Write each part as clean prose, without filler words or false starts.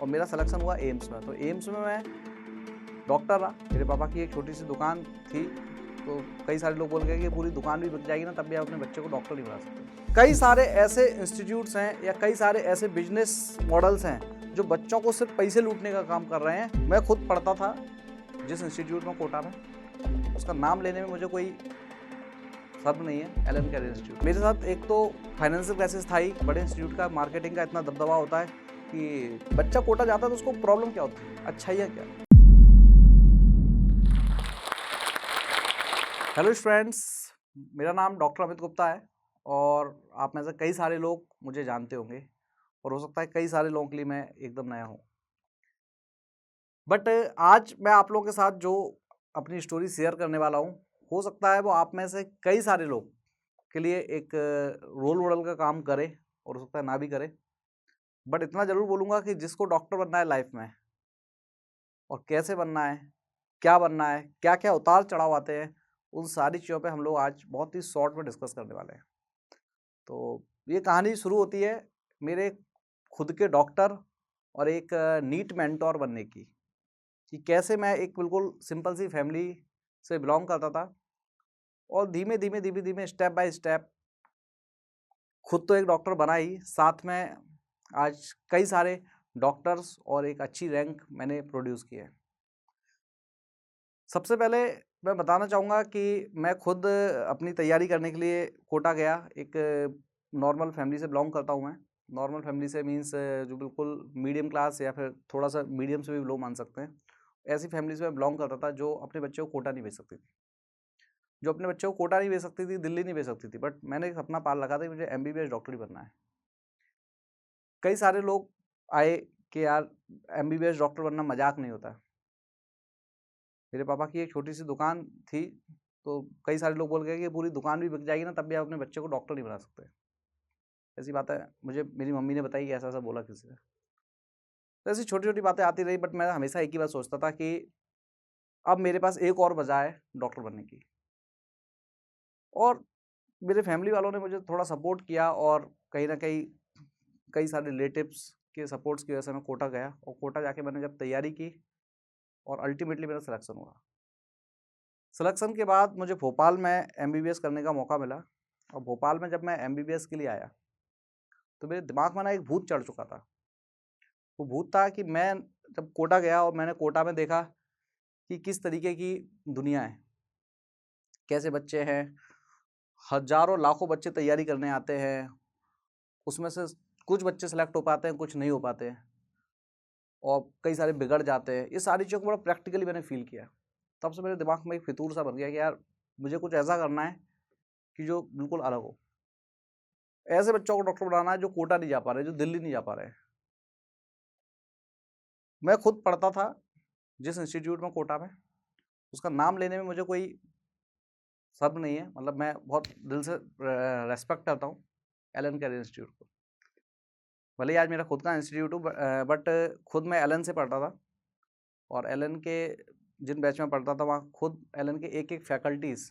और मेरा सिलेक्शन हुआ एम्स में। तो एम्स में मैं डॉक्टर रहा। मेरे पापा की एक छोटी सी दुकान थी, तो कई सारे लोग बोल गए कि पूरी दुकान भी बिक जाएगी ना, तब भी आप अपने बच्चे को डॉक्टर नहीं बना सकते। कई सारे ऐसे इंस्टीट्यूट्स हैं या कई सारे ऐसे बिजनेस मॉडल्स हैं जो बच्चों को सिर्फ पैसे लूटने का काम कर रहे हैं। मैं खुद पढ़ता था जिस इंस्टीट्यूट में, कोटा में, उसका नाम लेने में मुझे कोई शर्म नहीं है, एलन केयर इंस्टीट्यूट। मेरे साथ एक तो फाइनेंशियल क्राइसिस था ही, बड़े इंस्टीट्यूट का मार्केटिंग का इतना दबदबा होता है कि बच्चा कोटा जाता है तो उसको प्रॉब्लम क्या होती है, अच्छाइयाँ क्या। हेलो फ्रेंड्स, मेरा नाम डॉक्टर अमित गुप्ता है और आप में से कई सारे लोग मुझे जानते होंगे और हो सकता है कई सारे लोगों के लिए मैं एकदम नया हूँ। बट आज मैं आप लोगों के साथ जो अपनी स्टोरी शेयर करने वाला हूँ, हो सकता है वो आप में से कई सारे लोग के लिए एक रोल मॉडल का काम करे और हो सकता है ना भी करे। बट इतना ज़रूर बोलूँगा कि जिसको डॉक्टर बनना है लाइफ में, और कैसे बनना है, क्या बनना है, क्या क्या उतार चढ़ाव आते हैं, उन सारी चीज़ों पे हम लोग आज बहुत ही शॉर्ट में डिस्कस करने वाले हैं। तो ये कहानी शुरू होती है मेरे खुद के डॉक्टर और एक नीट मेंटोर बनने की, कि कैसे मैं एक बिल्कुल सिंपल सी फैमिली से बिलोंग करता था और धीमे धीमे स्टेप बाय स्टेप खुद तो एक डॉक्टर बना ही, साथ में आज कई सारे डॉक्टर्स और एक अच्छी रैंक मैंने प्रोड्यूस की है। सबसे पहले मैं बताना चाहूँगा कि मैं खुद अपनी तैयारी करने के लिए कोटा गया। एक नॉर्मल फैमिली से बिलोंग करता हूँ मैं। नॉर्मल फैमिली से मीन्स जो बिल्कुल मीडियम क्लास या फिर थोड़ा सा मीडियम से भी लो मान सकते हैं। ऐसी फैमिली से मैं बिलोंग करता था जो अपने बच्चे को कोटा नहीं भेज सकती थी, जो अपने बच्चे को कोटा नहीं भेज सकती थी, दिल्ली नहीं भेज सकती थी। बट मैंने एक सपना पाल रखा था कि मुझे MBBS डॉक्टर ही बनना है। कई सारे लोग आए कि यार MBBS डॉक्टर बनना मजाक नहीं होता। मेरे पापा की एक छोटी सी दुकान थी, तो कई सारे लोग बोल गए कि पूरी दुकान भी बिक जाएगी ना, तब भी आप अपने बच्चे को डॉक्टर नहीं बना सकते। ऐसी बात है, मुझे मेरी मम्मी ने बताई कि ऐसा ऐसा बोला किसी ने। तो ऐसी छोटी छोटी बातें आती रही, बट मैं हमेशा एक ही बात सोचता था कि अब मेरे पास एक और वजह है डॉक्टर बनने की। और मेरे फैमिली वालों ने मुझे थोड़ा सपोर्ट किया और कहीं ना कहीं कई सारे रिलेटिव्स के सपोर्ट्स की वजह से मैं कोटा गया और कोटा जाके मैंने जब तैयारी की और अल्टीमेटली मेरा सिलेक्शन हुआ। सिलेक्शन के बाद मुझे भोपाल में MBBS करने का मौका मिला और भोपाल में जब मैं MBBS के लिए आया तो मेरे दिमाग में ना एक भूत चढ़ चुका था। वो भूत था कि मैं जब कोटा गया और मैंने कोटा में देखा कि किस तरीके की दुनिया है, कैसे बच्चे हैं, हजारों लाखों बच्चे तैयारी करने आते हैं, उसमें से कुछ बच्चे सेलेक्ट हो पाते हैं, कुछ नहीं हो पाते हैं और कई सारे बिगड़ जाते हैं। ये सारी चीज़ों को बड़ा प्रैक्टिकली मैंने फील किया। तब से मेरे दिमाग में एक फितूर सा बन गया कि यार मुझे कुछ ऐसा करना है कि जो बिल्कुल अलग हो। ऐसे बच्चों को डॉक्टर बनाना है जो कोटा नहीं जा पा रहे, जो दिल्ली नहीं जा पा रहे। मैं खुद पढ़ता था जिस इंस्टीट्यूट में, कोटा में, उसका नाम लेने में मुझे कोई शर्म नहीं है, मतलब मैं बहुत दिल से रेस्पेक्ट करता हूँ एलन केयर इंस्टीट्यूट को। भले ही आज मेरा खुद का इंस्टीट्यूट हूँ, बट खुद मैं एलन से पढ़ता था और एलन के जिन बैच में पढ़ता था वहाँ खुद एलन के एक एक फैकल्टीज़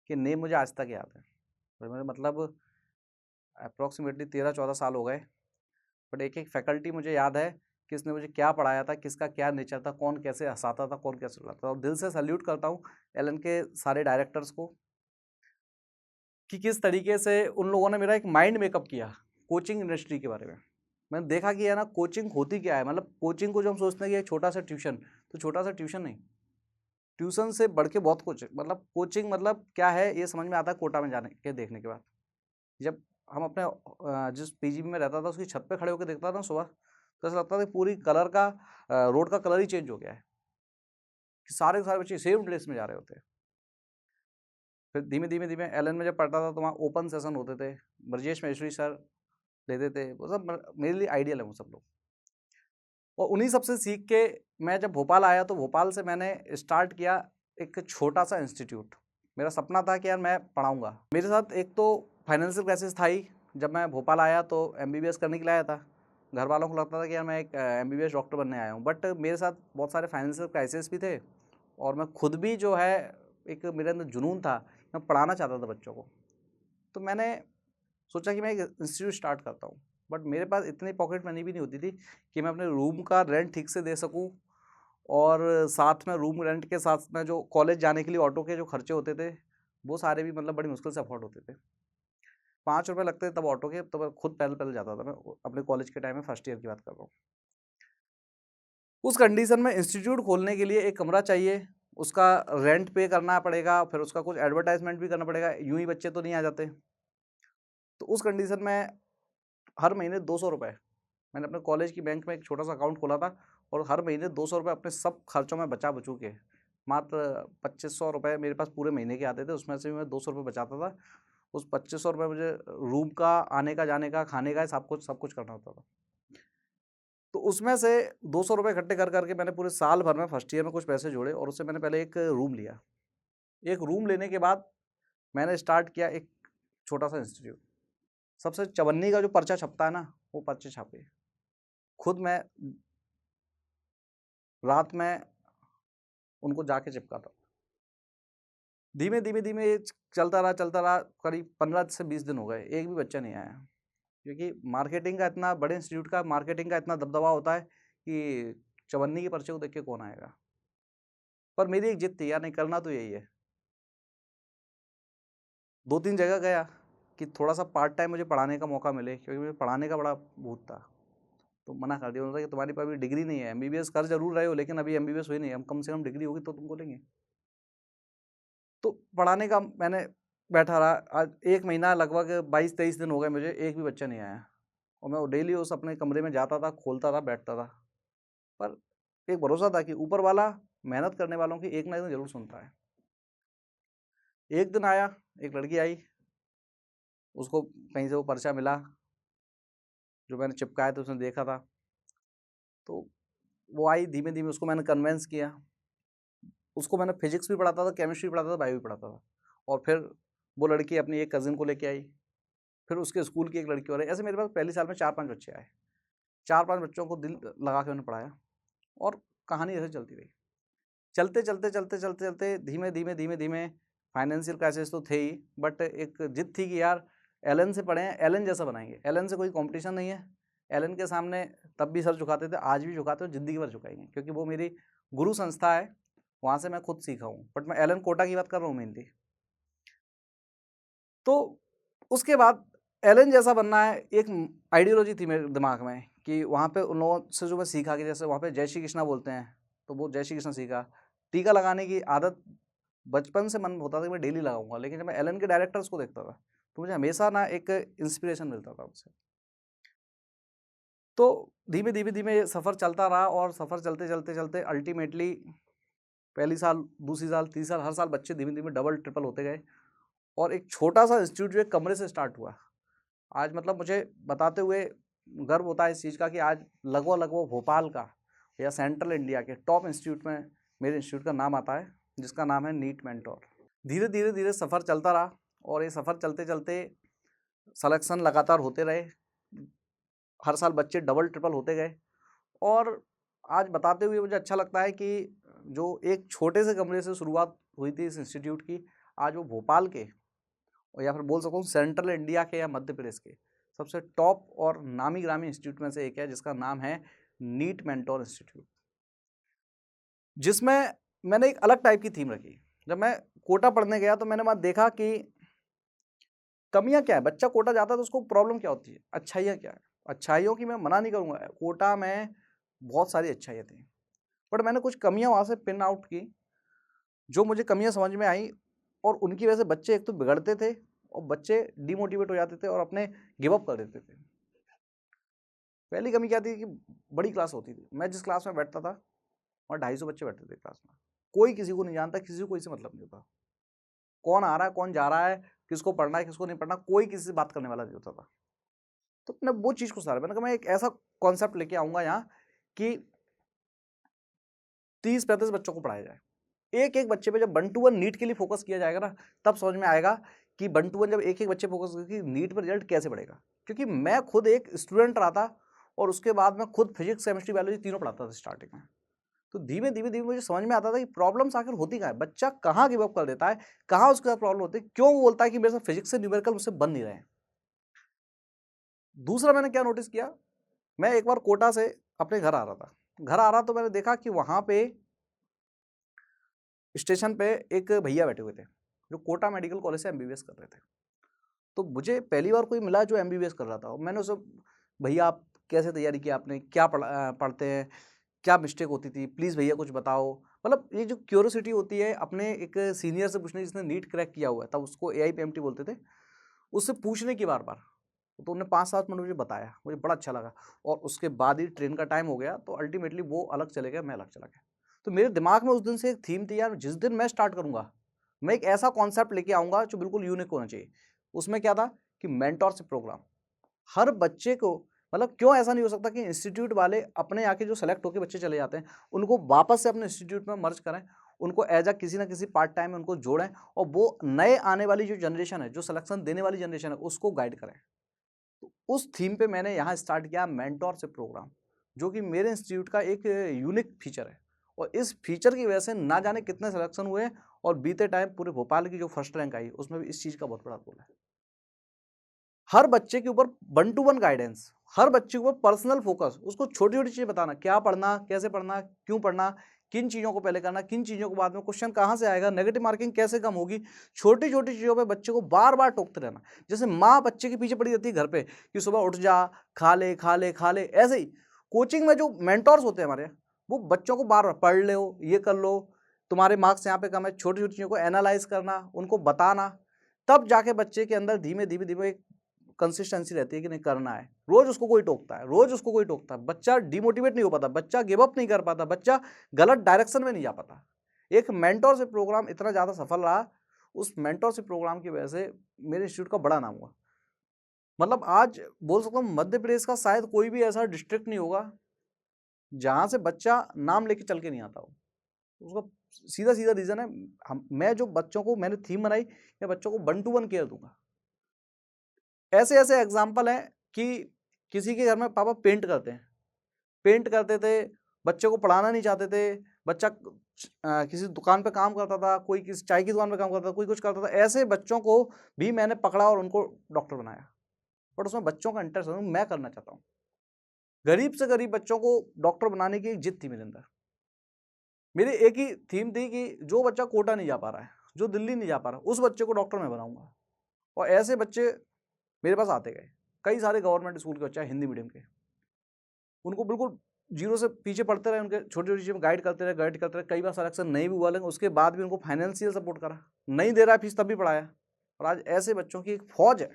के नेम मुझे आज तक याद है। तो मेरे मतलब अप्रॉक्सीमेटली 13-14 साल हो गए, बट एक एक फैकल्टी मुझे याद है, किसने मुझे क्या पढ़ाया था, किसका क्या नेचर था, कौन कैसे हंसाता था, कौन कैसे रुलाता था। और दिल से सैल्यूट करता हूँ एलन के सारे डायरेक्टर्स को कि किस तरीके से उन लोगों ने मेरा एक माइंड मेकअप किया कोचिंग इंडस्ट्री के बारे में। मैंने देखा कि है ना, कोचिंग होती क्या है। मतलब कोचिंग को जो हम सोचते हैं कि एक छोटा सा ट्यूशन, तो छोटा सा ट्यूशन नहीं, ट्यूशन से बढ़ के बहुत कुछ है। मतलब कोचिंग मतलब क्या है ये समझ में आता है कोटा में जाने के देखने के बाद। जब हम अपने जिस PGB में रहता था उसकी छत पे खड़े होकर देखता था ना सुबह, तो ऐसा लगता था कि पूरी कलर का रोड का कलर ही चेंज हो गया है, कि सारे के सारे बच्चे सेम ड्रेस में जा रहे होते हैं। फिर धीमे धीमे धीमे एलन में जब पढ़ता था तो वहाँ ओपन सेशन होते थे, ब्रजेश महेश्वरी सर लेते थे, वो सब मेरे लिए आइडियल है वो सब लोग। और उन्हीं सबसे सीख के मैं जब भोपाल आया तो भोपाल से मैंने स्टार्ट किया एक छोटा सा इंस्टीट्यूट। मेरा सपना था कि यार मैं पढ़ाऊँगा। मेरे साथ एक तो फाइनेंशियल क्राइसिस था ही। जब मैं भोपाल आया तो MBBS करने के लिए आया था। घर वालों को लगता था कि यार मैं एक MBBS डॉक्टर बनने आया हूँ, बट मेरे साथ बहुत सारे फाइनेंशियल क्राइसिस भी थे और मैं खुद भी जो है, एक मेरे अंदर जुनून था, मैं पढ़ाना चाहता था बच्चों को। तो मैंने सोचा कि मैं एक इंस्टीट्यूट स्टार्ट करता हूँ। बट मेरे पास इतनी पॉकेट मनी भी नहीं होती थी कि मैं अपने रूम का रेंट ठीक से दे सकूं, और साथ में रूम रेंट के साथ में जो कॉलेज जाने के लिए ऑटो के जो खर्चे होते थे वो सारे भी मतलब बड़ी मुश्किल से अफोर्ड होते थे। 5 रुपये लगते थे तब ऑटो के, तो मैं खुद पैदल पैदल जाता था। मैं अपने कॉलेज के टाइम में फर्स्ट ईयर की बात कर रहा हूँ। उस कंडीशन में इंस्टीट्यूट खोलने के लिए एक कमरा चाहिए, उसका रेंट पे करना पड़ेगा, फिर उसका कुछ एडवर्टाइजमेंट भी करना पड़ेगा, यूं ही बच्चे तो नहीं आ जाते। तो उस कंडीशन में हर महीने 200 रुपये, मैंने अपने कॉलेज की बैंक में एक छोटा सा अकाउंट खोला था, और हर महीने 200 रुपये अपने सब खर्चों में बचा बचू के, मात्र 2500 रुपये मेरे पास पूरे महीने के आते थे, उसमें से भी मैं 200 रुपये बचाता था। उस 2500 रुपये मुझे रूम का, आने का, जाने का, खाने का, सब कुछ करना होता था। तो उसमें से 200 रुपये इकट्ठे कर करके मैंने पूरे साल भर में फर्स्ट ईयर में कुछ पैसे जोड़े, और उससे मैंने पहले एक रूम लिया। एक रूम लेने के बाद मैंने स्टार्ट किया एक छोटा सा इंस्टीट्यूट। सबसे चवन्नी का जो पर्चा छपता है ना, वो पर्चे छापे खुद मैं, रात में उनको जाके चिपकाता। धीमे धीमे धीमे ये चलता रहा, करीब 15 से 20 दिन हो गए, एक भी बच्चा नहीं आया। क्योंकि मार्केटिंग का इतना, बड़े इंस्टीट्यूट का मार्केटिंग का इतना दबदबा होता है कि चवन्नी के पर्चे को देख के कौन आएगा। पर मेरी एक जिद थी, यार नहीं, करना तो यही है। 2-3 जगह गया कि थोड़ा सा पार्ट टाइम मुझे पढ़ाने का मौका मिले, क्योंकि मुझे पढ़ाने का बड़ा भूत था। तो मना कर दिया उन्होंने कि तुम्हारी पास अभी डिग्री नहीं है, एमबीबीएस कर जरूर रहे हो लेकिन अभी एमबीबीएस हुई नहीं, हम कम से कम डिग्री होगी तो तुमको लेंगे। तो पढ़ाने का मैंने बैठा रहा। आज 1 महीना, लगभग 22-23 दिन हो गए मुझे, एक भी बच्चा नहीं आया। और मैं डेली उस अपने कमरे में जाता था, खोलता था, बैठता था। पर एक भरोसा था कि ऊपर वाला मेहनत करने वालों की एक ना एक दिन जरूर सुनता है। एक दिन आया, एक लड़की आई, उसको कहीं से वो पर्चा मिला जो मैंने चिपकाया था, उसने देखा था। तो वो आई, धीमे धीमे उसको मैंने कन्वेंस किया। उसको मैंने फिजिक्स भी पढ़ाता था, केमिस्ट्री भी पढ़ाता था, बायो भी पढ़ाता था। और फिर वो लड़की अपनी एक कज़िन को लेके आई, फिर उसके स्कूल की एक लड़की और आई। ऐसे मेरे पास पहले साल में 4-5 बच्चे आए। 4-5 बच्चों को दिल लगा के मैंने पढ़ाया, और कहानी ऐसे चलती रही। चलते धीमे धीमे फाइनेंशियल क्राइसिस तो थे ही, बट एक जिद थी कि यार एलन से पढ़े हैं, एलन जैसा बनाएंगे। एलन से कोई कंपटीशन नहीं है, एलन के सामने तब भी सर झुकाते थे, आज भी झुकाते हो, ज़िंदगी भर झुकाएंगे, क्योंकि वो मेरी गुरु संस्था है, वहाँ से मैं खुद सीखा हूँ। बट मैं एलन कोटा की बात कर रहा हूँ मेनली। तो उसके बाद एलन जैसा बनना है, एक आइडियोलॉजी थी मेरे दिमाग में कि वहाँ पे उन लोगों से जो मैं सीखा कि जैसे वहाँ पे जय श्री कृष्णा बोलते हैं, तो वो जय श्री कृष्णा सीखा। टीका लगाने की आदत बचपन से मन होता था कि मैं डेली लगाऊंगा, लेकिन जब मैं एलन के डायरेक्टर्स को देखता था तो मुझे हमेशा ना एक इंस्पिरेशन मिलता था उनसे। तो धीमे धीमे धीमे ये सफ़र चलता रहा, और सफ़र चलते चलते चलते अल्टीमेटली पहली साल, दूसरी साल, तीसरी साल, हर साल बच्चे धीमे धीमे डबल ट्रिपल होते गए, और एक छोटा सा इंस्टीट्यूट जो एक कमरे से स्टार्ट हुआ, आज मतलब मुझे बताते हुए गर्व होता है इस चीज़ का कि आज लगभग लगभग भोपाल का या सेंट्रल इंडिया के टॉप इंस्टीट्यूट में मेरे इंस्टीट्यूट का नाम आता है, जिसका नाम है नीट मेंटोर। धीरे धीरे धीरे सफ़र चलता रहा, और ये सफ़र चलते चलते सलेक्शन लगातार होते रहे, हर साल बच्चे डबल ट्रिपल होते गए। और आज बताते हुए मुझे अच्छा लगता है कि जो एक छोटे से कमरे से शुरुआत हुई थी इस इंस्टीट्यूट की, आज वो भोपाल के, और या फिर बोल सकता हूँ सेंट्रल इंडिया के या मध्य प्रदेश के सबसे टॉप और नामी ग्रामी इंस्टीट्यूट में से एक है, जिसका नाम है नीट मेंटोर इंस्टीट्यूट। जिसमें मैंने एक अलग टाइप की थीम रखी। जब मैं कोटा पढ़ने गया तो मैंने वहाँ देखा कि कमियां क्या है। बच्चा कोटा जाता है तो उसको प्रॉब्लम क्या होती है, अच्छाइयाँ क्या है। अच्छाइयों की मैं मना नहीं करूँगा, कोटा में बहुत सारी अच्छाइयाँ थी, बट मैंने कुछ कमियां वहाँ से पिन आउट की, जो मुझे कमियां समझ में आई, और उनकी वजह से बच्चे एक तो बिगड़ते थे, और बच्चे डिमोटिवेट हो जाते थे और अपने गिव अप कर देते थे। पहली कमी क्या थी कि बड़ी क्लास होती थी। मैं जिस क्लास में बैठता था वहाँ 250 बच्चे बैठते थे क्लास में, कोई किसी को नहीं जानता, किसी को कोई से मतलब नहीं होता, कौन आ रहा है कौन जा रहा है, किसको पढ़ना है किसको नहीं पढ़ना, कोई किसी से बात करने वाला नहीं होता था। तो मैंने वो चीज़ को सारा, मैंने कहा मैं एक ऐसा कॉन्सेप्ट लेके आऊँगा यहाँ कि 30-35 बच्चों को पढ़ाया जाए। एक एक बच्चे पे जब 1 to 1 नीट के लिए फोकस किया जाएगा ना, तब समझ में आएगा कि 1 to 1 जब एक एक बच्चे फोकस करके नीट पर रिजल्ट कैसे बढ़ेगा। क्योंकि मैं खुद एक स्टूडेंट रहा था, और उसके बाद मैं खुद फिजिक्स केमिस्ट्री बायोलॉजी तीनों पढ़ाता था स्टार्टिंग में। तो धीमे धीमे धीमे मुझे समझ में आता था कि प्रॉब्लम्स आखिर होती कहाँ है, बच्चा कहाँ गिव अप कर देता है, कहाँ उसके साथ प्रॉब्लम होती है, क्यों वो बोलता है कि मेरे साथ फिजिक्स से न्यूमेरिकल मुझसे बन नहीं रहे हैं। दूसरा मैंने क्या नोटिस किया, मैं एक बार कोटा से अपने घर आ रहा था, घर आ रहा तो मैंने देखा कि वहाँ पे स्टेशन पे एक भैया बैठे हुए थे जो कोटा मेडिकल कॉलेज से एमबीबीएस कर रहे थे। तो मुझे पहली बार कोई मिला जो एमबीबीएस कर रहा था। मैंने उससे, भैया आप कैसे तैयारी की आपने, क्या पढ़ते हैं, क्या मिस्टेक होती थी, प्लीज़ भैया कुछ बताओ। मतलब ये जो क्यूरियोसिटी होती है अपने एक सीनियर से पूछने, जिसने नीट क्रैक किया हुआ है, तब उसको एआईपीएमटी बोलते थे, उससे पूछने की बार बार। तो उन्होंने 5-7 मिनट मुझे बताया, मुझे बड़ा अच्छा लगा। और उसके बाद ही ट्रेन का टाइम हो गया, तो अल्टीमेटली वो अलग चले गए, मैं अलग चला गया। तो मेरे दिमाग में उस दिन से एक थीम थी यार, जिस दिन मैं स्टार्ट करूँगा, मैं एक ऐसा कॉन्सेप्ट लेके आऊँगा जो बिल्कुल यूनिक होना चाहिए। उसमें क्या था कि मेंटरशिप प्रोग्राम। हर बच्चे को, मतलब क्यों ऐसा नहीं हो सकता कि इंस्टीट्यूट वाले अपने यहाँ के जो सेलेक्ट होकर बच्चे चले जाते हैं, उनको वापस से अपने इंस्टीट्यूट में मर्ज करें, उनको एज अ किसी ना किसी पार्ट टाइम में उनको जोड़ें, और वो नए आने वाली जो जनरेशन है, जो सिलेक्शन देने वाली जनरेशन है, उसको गाइड करें। तो उस थीम पे मैंने यहाँ स्टार्ट किया मेंटरशिप प्रोग्राम, जो कि मेरे इंस्टीट्यूट का एक यूनिक फीचर है। और इस फीचर की वजह से ना जाने कितने सिलेक्शन हुए, और बीते टाइम पूरे भोपाल की जो फर्स्ट रैंक आई, उसमें भी इस चीज़ का बहुत बड़ा रोल है। हर बच्चे के ऊपर 1 to 1 गाइडेंस, हर बच्चे के ऊपर पर्सनल फोकस, उसको छोटी-छोटी चीज़ें बताना, क्या पढ़ना, कैसे पढ़ना, क्यों पढ़ना, किन चीज़ों को पहले करना, किन चीज़ों को बाद में, क्वेश्चन कहाँ से आएगा, नेगेटिव मार्किंग कैसे कम होगी। छोटी-छोटी चीज़ों पे बच्चे को बार-बार टोकते रहना। जैसे माँ बच्चे के पीछे पड़ी रहती है घर पे कि सुबह उठ जा, खा ले, खा ले, खा ले, ऐसे ही कोचिंग में जो मेंटर्स होते हैं हमारे, वो बच्चों को बार-बार पढ़ लो, ये कर लो, तुम्हारे मार्क्स यहाँ पे कम है, छोटी-छोटी चीज़ों को एनालाइज़ करना, उनको बताना, तब जाके बच्चे के अंदर धीमे-धीमे एक कंसिस्टेंसी रहती है कि नहीं करना है। रोज उसको कोई टोकता है, रोज उसको कोई टोकता है, बच्चा डिमोटिवेट नहीं हो पाता, बच्चा गिव अप नहीं कर पाता, बच्चा गलत डायरेक्शन में नहीं जा पाता। एक मेंटरशिप प्रोग्राम इतना ज़्यादा सफल रहा, उस मेंटरशिप प्रोग्राम की वजह से मेरे इंस्टीट्यूट का बड़ा नाम हुआ। मतलब आज बोल सकता हूँ मध्य प्रदेश का शायद कोई भी ऐसा डिस्ट्रिक्ट नहीं होगा जहाँ से बच्चा नाम लेके चल के नहीं आता हो। उसका सीधा-सीधा रीज़न है, मैं जो बच्चों को मैंने थीम बनाई, मैं बच्चों को 1 to 1 केयर दूँगा। ऐसे-ऐसे एग्ज़ाम्पल हैं कि किसी के घर में पापा पेंट करते हैं, पेंट करते थे, बच्चे को पढ़ाना नहीं चाहते थे, बच्चा किसी दुकान पे काम करता था, कोई किसी चाय की दुकान पे काम करता था, कोई कुछ करता था। ऐसे बच्चों को भी मैंने पकड़ा और उनको डॉक्टर बनाया। बट उसमें बच्चों का इंटरेस्ट है, मैं करना चाहता हूँ। गरीब से गरीब बच्चों को डॉक्टर बनाने की एक जिद थी मेरे अंदर। मेरी एक ही थीम थी कि जो बच्चा कोटा नहीं जा पा रहा है, जो दिल्ली नहीं जा पा रहा, उस बच्चे को डॉक्टर मैं बनाऊँगा। और ऐसे बच्चे मेरे पास आते गए। कई सारे गवर्नमेंट स्कूल के बच्चे हैं हिंदी मीडियम के। उनको बिल्कुल ज़ीरो से पीछे पढ़ते रहे, उनके छोटी-छोटी चीज़ों में गाइड करते रहे। कई बार सिलेक्शन नहीं भी हुआ, लेकिन उसके बाद भी उनको फाइनेंशियल सपोर्ट करा। नहीं दे रहा है फीस तब भी पढ़ाया। और आज ऐसे बच्चों की एक फ़ौज है।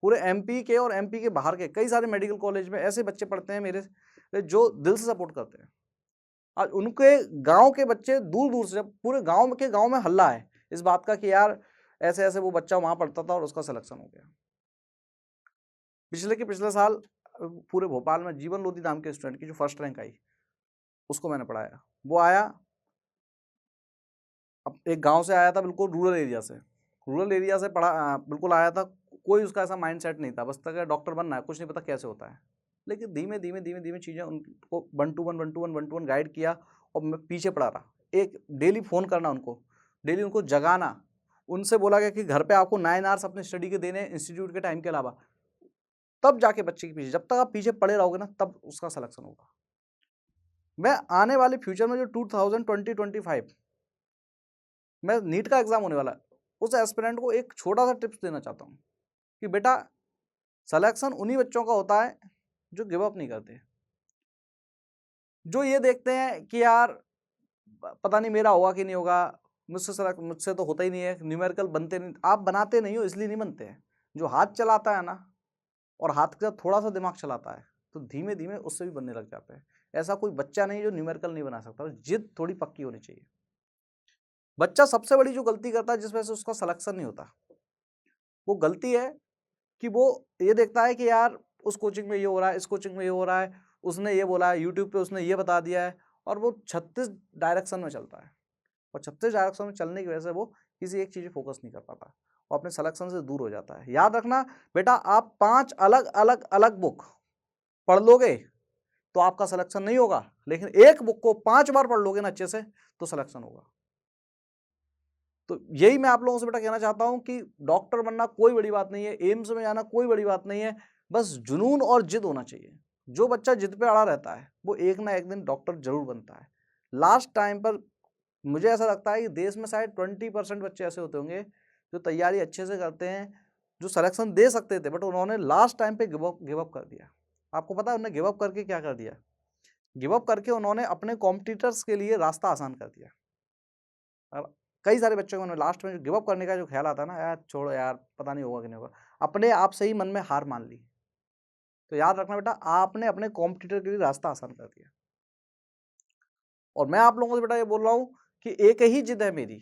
पूरे एमपी के और एमपी के बाहर के कई सारे मेडिकल कॉलेज में ऐसे बच्चे पढ़ते हैं मेरे से, जो दिल से सपोर्ट करते हैं। आज उनके गाँव के बच्चे दूर-दूर से, पूरे गाँव में हल्ला है इस बात का कि यार ऐसे-ऐसे वो बच्चा वहाँ पढ़ता था और उसका सिलेक्शन हो गया। पिछले साल पूरे भोपाल में जीवन लोधी नाम के स्टूडेंट की जो फर्स्ट रैंक आई, उसको मैंने पढ़ाया। वो आया, अब एक गांव से आया था, बिल्कुल रूरल एरिया से पढ़ा, बिल्कुल आया था। कोई उसका ऐसा माइंडसेट नहीं था, बस तक डॉक्टर बनना है, कुछ नहीं पता कैसे होता है। लेकिन धीमे धीमे चीज़ें उनको 1 to 1 गाइड किया, और मैं पीछे पड़ा रहा। एक डेली फ़ोन करना उनको, डेली उनको जगाना। उनसे बोला गया कि घर पे आपको 9 आवर्स अपने स्टडी के देने, इंस्टीट्यूट के टाइम के अलावा। तब जाके बच्चे के पीछे, जब तक आप पीछे पड़े रहोगे ना, तब उसका सिलेक्शन होगा। मैं आने वाले फ्यूचर में जो 2020-25 मैं नीट का एग्जाम होने वाला है, उस एस्पिरेंट को एक छोटा सा टिप्स देना चाहता हूँ कि बेटा, सिलेक्शन उन्हीं बच्चों का होता है जो गिव अप नहीं करते, जो ये देखते हैं कि यार पता नहीं मेरा होगा कि नहीं होगा, मुझसे तो होता ही नहीं है, न्यूमेरिकल बनते नहीं। आप बनाते नहीं हो इसलिए नहीं बनते हैं। जो हाथ चलाता है ना, और हाथ के साथ थोड़ा सा दिमाग चलाता है, तो धीमे धीमे उससे भी बनने लग जाता है। ऐसा कोई बच्चा नहीं जो न्यूमेरिकल नहीं बना सकता, जिद थोड़ी पक्की होनी चाहिए। बच्चा सबसे बड़ी जो गलती करता है जिस वजह से उसका सिलेक्शन नहीं होता, वो गलती है कि वो ये देखता है कि यार उस कोचिंग में ये हो रहा है, इस कोचिंग में ये हो रहा है, उसने ये बोला है, यूट्यूब पे उसने ये बता दिया है, और वो 36 डायरेक्शन में चलता है। और 36 डायरेक्शन में चलने की वजह से वो किसी एक चीज़ फोकस नहीं कर पाता, और अपने सिलेक्शन से दूर हो जाता है। याद रखना बेटा, आप 5 अलग अलग अलग बुक पढ़ लोगे तो आपका सिलेक्शन नहीं होगा, लेकिन एक बुक को 5 बार पढ़ लोगे ना अच्छे से, तो सिलेक्शन होगा। तो यही मैं आप लोगों से बेटा कहना चाहता हूं कि डॉक्टर बनना कोई बड़ी बात नहीं है, एम्स में जाना कोई बड़ी बात नहीं है। बस जुनून और जिद होना चाहिए। जो बच्चा जिद पे अड़ा रहता है वो एक ना एक दिन डॉक्टर जरूर बनता है। लास्ट टाइम पर मुझे ऐसा लगता है कि देश में शायद 20% बच्चे ऐसे होते होंगे जो तैयारी अच्छे से करते हैं, जो सिलेक्शन दे सकते थे, बट उन्होंने लास्ट टाइम पे गिव अप कर दिया। आपको पता है उन्होंने गिव अप करके क्या कर दिया? गिव अप करके उन्होंने अपने कॉम्पिटिटर्स के लिए रास्ता आसान कर दिया। और कई सारे बच्चों को उन्होंने लास्ट में गिव अप करने का जो ख्याल आता है ना, यार छोड़ो यार, पता नहीं होगा कि नहीं होगा, अपने आप से ही मन में हार मान ली। तो याद रखना बेटा, आपने अपने कॉम्पिटिटर के लिए रास्ता आसान कर दिया। और मैं आप लोगों से बेटा ये बोल रहा हूँ कि एक ही जिद है मेरी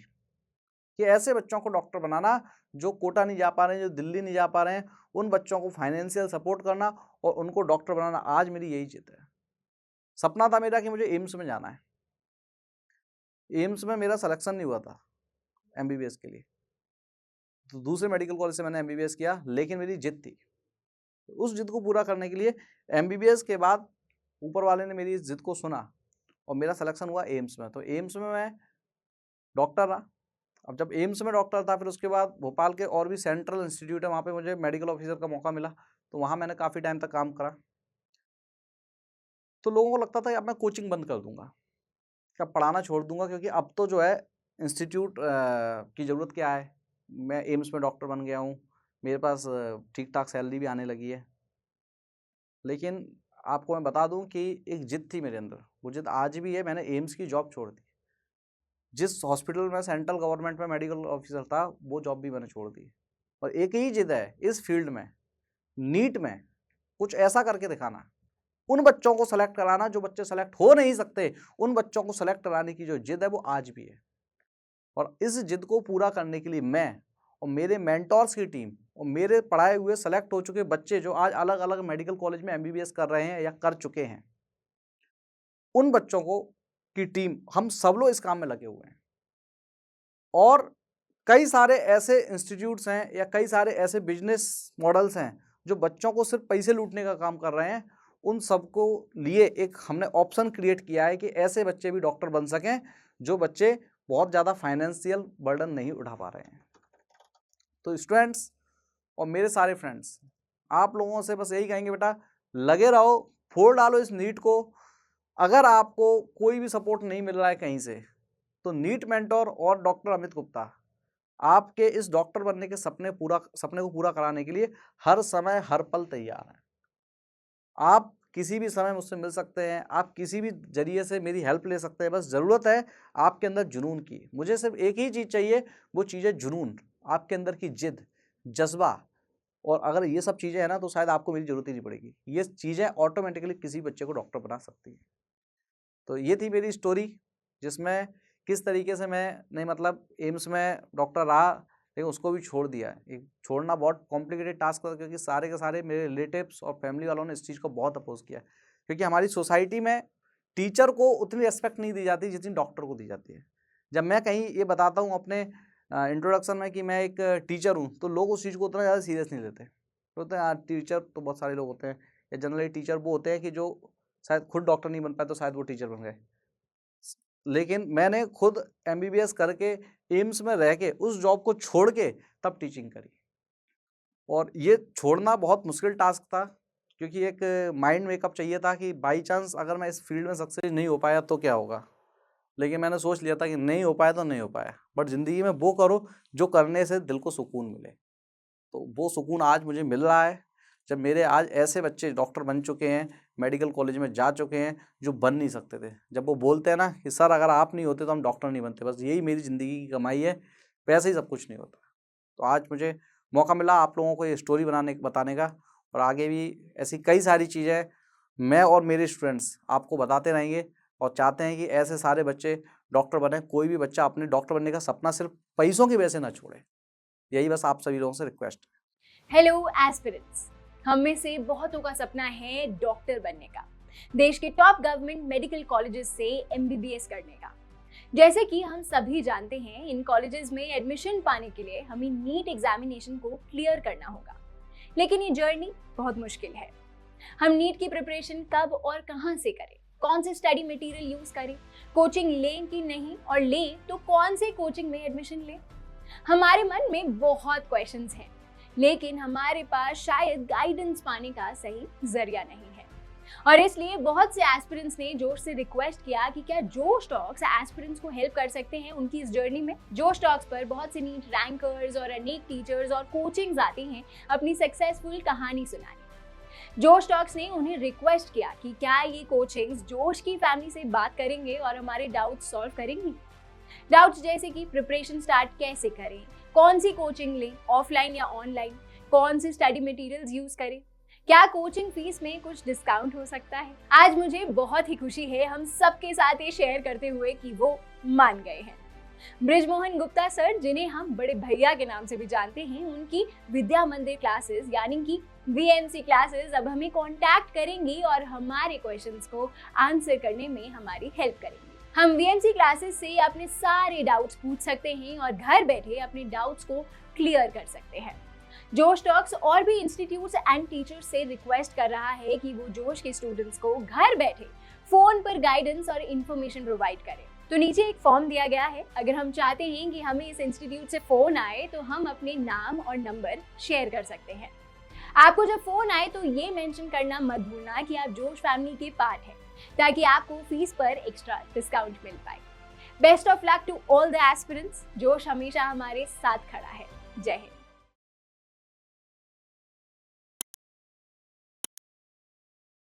कि ऐसे बच्चों को डॉक्टर बनाना जो कोटा नहीं जा पा रहे हैं, जो दिल्ली नहीं जा पा रहे हैं, उन बच्चों को फाइनेंशियल सपोर्ट करना और उनको डॉक्टर बनाना। आज मेरी यही जिद है। सपना था मेरा कि मुझे एम्स में जाना है। एम्स में मेरा सिलेक्शन नहीं हुआ था एमबीबीएस के लिए, तो दूसरे मेडिकल कॉलेज से मैंने एमबीबीएस किया, लेकिन मेरी जिद थी। उस जिद को पूरा करने के लिए एमबीबीएस के बाद ऊपर वाले ने मेरी इस जिद को सुना और मेरा सिलेक्शन हुआ एम्स में। तो एम्स में मैं डॉक्टर रहा। अब जब एम्स में डॉक्टर था, फिर उसके बाद भोपाल के और भी सेंट्रल इंस्टीट्यूट है, वहाँ पे मुझे मेडिकल ऑफिसर का मौका मिला, तो वहाँ मैंने काफ़ी टाइम तक काम करा। तो लोगों को लगता था कि अब मैं कोचिंग बंद कर दूंगा, अब पढ़ाना छोड़ दूंगा, क्योंकि अब तो जो है इंस्टीट्यूट की ज़रूरत क्या है, मैं एम्स में डॉक्टर बन गया हूँ, मेरे पास ठीक ठाक सैलरी भी आने लगी है। लेकिन आपको मैं बता दूं कि एक जिद थी मेरे अंदर, वो जिद आज भी है। मैंने एम्स की जॉब छोड़ दी। जिस हॉस्पिटल में सेंट्रल गवर्नमेंट में मेडिकल ऑफिसर था, वो जॉब भी मैंने छोड़ दी। और एक ही जिद है इस फील्ड में, नीट में कुछ ऐसा करके दिखाना, उन बच्चों को सेलेक्ट कराना जो बच्चे सेलेक्ट हो नहीं सकते, उन बच्चों को सेलेक्ट कराने की जो जिद है वो आज भी है। और इस जिद को पूरा करने के लिए मैं और मेरे मेंटोर्स की टीम और मेरे पढ़ाए हुए सेलेक्ट हो चुके बच्चे जो आज अलग अलग मेडिकल कॉलेज में एमबीबीएस कर रहे हैं या कर चुके हैं, उन बच्चों को की टीम, हम सब लोग इस काम में लगे हुए हैं। और कई सारे ऐसे इंस्टीट्यूट्स हैं या कई सारे ऐसे बिजनेस मॉडल्स हैं जो बच्चों को सिर्फ पैसे लूटने का काम कर रहे हैं। उन सबको लिए एक हमने ऑप्शन क्रिएट किया है कि ऐसे बच्चे भी डॉक्टर बन सकें जो बच्चे बहुत ज़्यादा फाइनेंशियल बर्डन नहीं उठा पा रहे हैं। तो स्टूडेंट्स और मेरे सारे फ्रेंड्स, आप लोगों से बस यही कहेंगे, बेटा लगे रहो, फोड़ डालो इस नीट को। अगर आपको कोई भी सपोर्ट नहीं मिल रहा है कहीं से, तो नीट मेंटोर और डॉक्टर अमित गुप्ता आपके इस डॉक्टर बनने के सपने को पूरा कराने के लिए हर समय हर पल तैयार है। आप किसी भी समय मुझसे मिल सकते हैं, आप किसी भी जरिए से मेरी हेल्प ले सकते हैं। बस ज़रूरत है आपके अंदर जुनून की। मुझे सिर्फ एक ही चीज़ चाहिए, वो चीज़ है जुनून, आपके अंदर की जिद, जज्बा। और अगर ये सब चीज़ें हैं ना, तो शायद आपको मेरी ज़रूरत ही नहीं पड़ेगी। ये चीज़ें ऑटोमेटिकली किसी बच्चे को डॉक्टर बना सकती है। तो ये थी मेरी स्टोरी, जिसमें किस तरीके से मैंने मतलब एम्स में डॉक्टर रहा, लेकिन उसको भी छोड़ दिया है। एक छोड़ना बहुत कॉम्प्लिकेटेड टास्क था, क्योंकि सारे के सारे मेरे रिलेटिव्स और फैमिली वालों ने इस चीज़ को बहुत अपोज किया, क्योंकि हमारी सोसाइटी में टीचर को उतनी रिस्पेक्ट नहीं दी जाती जितनी डॉक्टर को दी जाती है। जब मैं कहीं ये बताता हूँ अपने इंट्रोडक्शन में कि मैं एक टीचर हूँ, तो लोग उस चीज़ को उतना ज़्यादा सीरियस नहीं लेते। बोलते हैं यार टीचर तो बहुत सारे लोग होते हैं, या जनरली टीचर वो होते हैं कि जो शायद खुद डॉक्टर नहीं बन पाए तो शायद वो टीचर बन गए। लेकिन मैंने खुद एमबीबीएस करके एम्स में रह के उस जॉब को छोड़ के तब टीचिंग करी। और ये छोड़ना बहुत मुश्किल टास्क था, क्योंकि एक माइंड मेकअप चाहिए था कि बाई चांस अगर मैं इस फील्ड में सक्सेस नहीं हो पाया तो क्या होगा। लेकिन मैंने सोच लिया था कि नहीं हो पाया तो नहीं हो पाया, बट ज़िंदगी में वो करो जो करने से दिल को सुकून मिले। तो वो सुकून आज मुझे मिल रहा है, जब मेरे आज ऐसे बच्चे डॉक्टर बन चुके हैं, मेडिकल कॉलेज में जा चुके हैं, जो बन नहीं सकते थे। जब वो बोलते हैं ना कि सर अगर आप नहीं होते तो हम डॉक्टर नहीं बनते, बस यही मेरी ज़िंदगी की कमाई है, पैसे ही सब कुछ नहीं होता। तो आज मुझे मौका मिला आप लोगों को ये स्टोरी बताने का, और आगे भी ऐसी कई सारी चीज़ें मैं और मेरे स्टूडेंट्स आपको बताते रहेंगे, और चाहते हैं कि ऐसे सारे बच्चे डॉक्टर बने। कोई भी बच्चा अपने डॉक्टर बनने का सपना सिर्फ पैसों की वजह से ना छोड़े। यही बस आप सभी लोगों से रिक्वेस्ट है। हेलो एस्पिरेंट्स, हम में से बहुतों का सपना है डॉक्टर बनने का, देश के टॉप गवर्नमेंट मेडिकल कॉलेजेस से एमबीबीएस करने का। जैसे कि हम सभी जानते हैं, इन कॉलेजेस में एडमिशन पाने के लिए हमें नीट एग्जामिनेशन को क्लियर करना होगा, लेकिन ये जर्नी बहुत मुश्किल है। हम नीट की प्रिपरेशन कब और कहां से करें, कौन से स्टडी मटेरियल यूज करें, कोचिंग लें कि नहीं, और लें तो कौन से कोचिंग में एडमिशन लें। हमारे मन में बहुत क्वेश्चंस हैं, लेकिन हमारे पास शायद गाइडेंस पाने का सही जरिया नहीं है। और इसलिए बहुत से एस्पिरेंट्स ने जोश से रिक्वेस्ट किया कि क्या जोश टॉक्स एस्पिरेंट्स को हेल्प कर सकते हैं उनकी इस जर्नी में। जोश टॉक्स पर बहुत से नीट रैंकर्स और अनेक टीचर्स और कोचिंग्स आते हैं अपनी सक्सेसफुल कहानी सुनाने। जोश टॉक्स ने उन्हें रिक्वेस्ट किया कि क्या ये कोचिंग्स जोश की फैमिली से बात करेंगे और हमारे डाउट्स सॉल्व करेंगी। डाउट्स जैसे कि प्रिपरेशन स्टार्ट कैसे करें, कौन सी कोचिंग लें, ऑफलाइन या ऑनलाइन, कौन सी स्टडी मटेरियल्स यूज करें, क्या कोचिंग फीस में कुछ डिस्काउंट हो सकता है। आज मुझे बहुत ही खुशी है हम सबके साथ ये शेयर करते हुए कि वो मान गए हैं। बृजमोहन गुप्ता सर, जिन्हें हम बड़े भैया के नाम से भी जानते हैं, उनकी विद्या मंदिर क्लासेस यानी कि वीएमसी क्लासेस अब हमें कांटेक्ट करेंगी और हमारे क्वेश्चंस को आंसर करने में हमारी हेल्प करेंगी। हम वीएमसी क्लासेस से अपने सारे डाउट्स पूछ सकते हैं और घर बैठे अपने डाउट्स को क्लियर कर सकते हैं। जोश टॉक्स और भी इंस्टीट्यूट्स एंड टीचर्स से रिक्वेस्ट कर रहा है कि वो जोश के स्टूडेंट्स को घर बैठे फोन पर गाइडेंस और इन्फॉर्मेशन प्रोवाइड करें। तो नीचे एक फॉर्म दिया गया है। अगर हम चाहते हैं कि हमें इस इंस्टीट्यूट से फोन आए तो हम अपने नाम और नंबर शेयर कर सकते हैं। आपको जब फोन आए तो ये मेंशन करना मत भूलना कि आप जोश फैमिली के पार्ट हैं, ताकि आपको फीस पर एक्स्ट्रा डिस्काउंट मिल पाए। Best of luck to all the aspirants. जोश हमेशा हमारे साथ खड़ा है। जय हिंद।